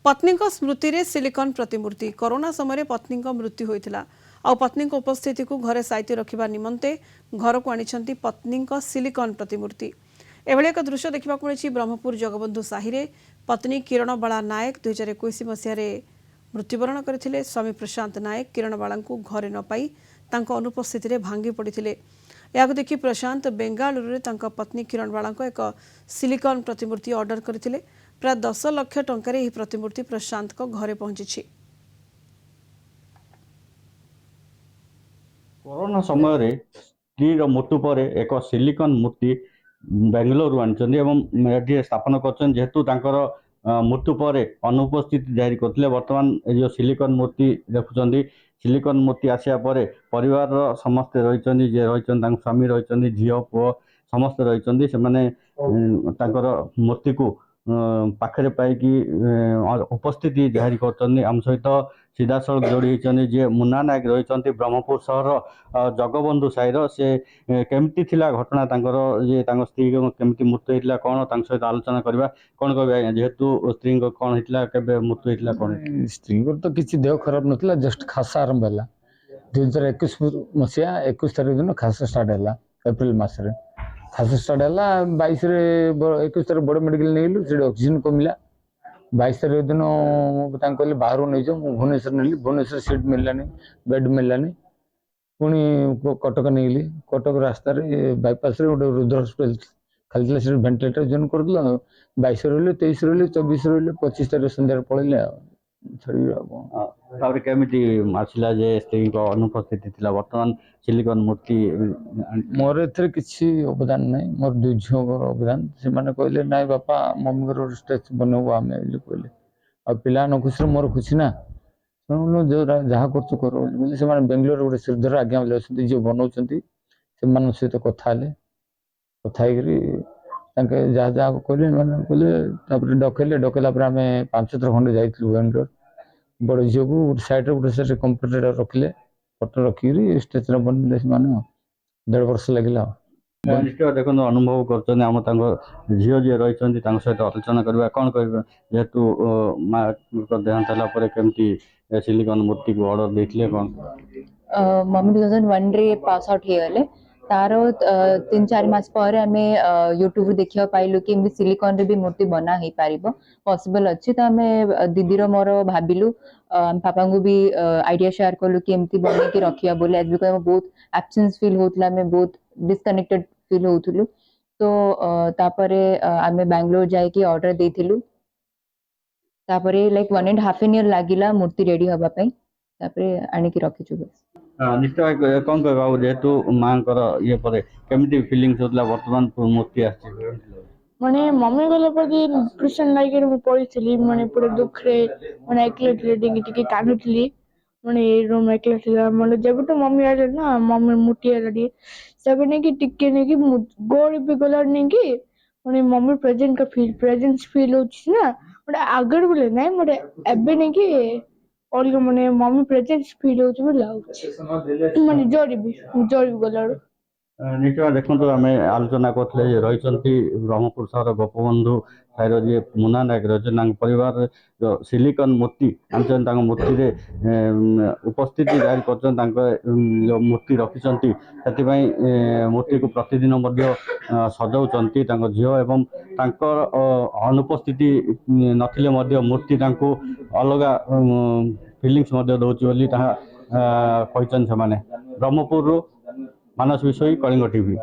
पत्नी स्मृति रे सिलिकॉन प्रतिमूर्ति कोरोना समय पत्नी मृत्यु होता आ पत्नी उपस्थिति को घरे साइती रखा निमंते घर को आनी पत्नी सिलिकॉन प्रतिमूर्ति एभली एक दृश्य देखा मिली ब्रह्मपुर जगबंधु साहि रे पत्नी किरणबाला नायक 2021 मसीह मृत्युवरण करथिले। स्वामी प्रशांत नायक किरणबाला घरे न पाई अनुपस्थिति भांगी पड़ते। या देखि प्रशांत बेंगालुरु रे पत्नी किरणबाला एक सिलिकॉन प्रतिमूर्ति ऑर्डर करथिले। प्राय 10 लाख टंकार यह प्रतिमूर्ति प्रशांत को घरे पहुंची। कोरोना समय स्त्री मृत्यु पर एक सिलिकॉन मूर्ति बेंगलोर आनी स्थापन कर जेहेतु मृत्यु पर अनुपस्थित जारी करते। बर्तमान जो सिलिकॉन मूर्ति देखुं सिलिकॉन मूर्ति आसा परिवार समस्ते रही स्वामी रही झील पुओ समस्ते रही से मूर्ति को पाखे पाई उपस्थिति जारी कर आम सहित सीधा सड़क जोड़ी जे मुन्ना नायक रही ब्रह्मपुर सहर जगबंधु साहिर से केमती थिला घटना जे स्त्री केमती मृत्यु होता कौन सहित आलोचना करवा कौन कह जेहेतु स्त्री कौन होता के मृत्यु होता कौन स्त्री तो किसी देह खराब नाला जस्ट खास आरंभ है 2021 मसीहा 21 तारीख दिन खास स्टार्ट है एप्रिल मसरे खास स्टार्ट है 22 21 तारीख बड़ मेडिकल नहीं से ऑक्सीजन कमिला 22 तारीख दिन कहले बाहर नहीं जाओ भुवनेश्वर नहीं भुवनेश्वर सीट मिललानी बेड मिललानी पुणी कटक नहीं कटक रास्तार बाईपास गोटे रुद्र हस्पिटाल खाली से भेन्टिलेटर जॉइन कर 22 रही 23 रही 24 रही 25 तारीख सन्धार पड़े छड़ी केमिटी आसला जे स्त्री अनुपस्थिति थिला वर्तमान सिलिकॉन मूर्ति मोर एथरे किसी अवदान नहीं मोर दुई झीर अवदान से माने कहले नाई बापा मम्मी स्टेच बनबू आम कहले आ पिला न खुशी मोर खुशी ना शुणु जो जहाँ कर से बेंगलोर गोटे श्रीधर आज्ञा अच्छे जो बनाऊँ से सहित कथा जहाँ जहाँ कहले कहले डकैले डकैला आम 5 थर खंडे जाइलु बेंगलोर बड़ झील को गोटे सैड्रे गोटे कंप्यूटर रखिले फोटो रखिक स्टेज बनले से 1.5 वर्ष लगे निश्चय देखो अनुभव कर झील जी रही सहित आलोचना करवा कौन कह जेहेतु माँ देहांत है केमती सिलिकॉन मूर्ति को ऑर्डर देते कौन मम्मी 2001 रे पास आउट होगले तार 3-4 मास पर आम यूट्यूब देखा पाइलु कि सिलिकॉन रे भी मूर्ति बना ही पारिबो पॉसिबल अच्छी तो आम दीदीर मोर भाविलु पापा को भी आइडिया शेयर कलु कि एमती बन के रखिया बोले आज बिकॉज बहुत एब्सेंस फील होतला आम बहुत डिस्कनेक्टेड फील होतलु तो तापरे आम बेंगलोर जाके ऑर्डर देथिलु तापरे लाइक 1.5 ईयर लागिला मूर्ति रेडी हबा पई तापरे आनी के रखिछु बस निश्चय कौन कह जेहेतु माँ ये केमती फिलिंग्स होता वर्तमान मूर्ति माने मम्मी गला पर डिप्रेशन लागे मु पड़ी माने पूरे दुख रे माने एकले टिके कानुथली माने ए रूम एकले थिला माने जब तो मम्मी आले ना मम्मी मुठी आले सब ने कि टिके ने कि गोड़ पे गला ने कि माने मम्मी प्रेजेंस फील होछि ना माने आगर बोले नहीं माने एबे ने कि और माने मम्मी प्रेजेंस फील होछि बोला माने जोड़ी गला निश्चय देखो आम आलोचना करते रही ब्रह्मपुर सहर गोपबंधु साहिर जी मुन्ना नायक रही परिवार जो सिलिकॉन मूर्ति आनी मूर्ति उपस्थिति जारी कर मूर्ति रखिंट से मूर्ति को प्रतिदिन सजाऊँ झील एवं अनुपस्थिति नथिले मूर्ति अलग फिलिंग्स दौर कहते ब्रह्मपुर मानस विषय कलिंग टीवी।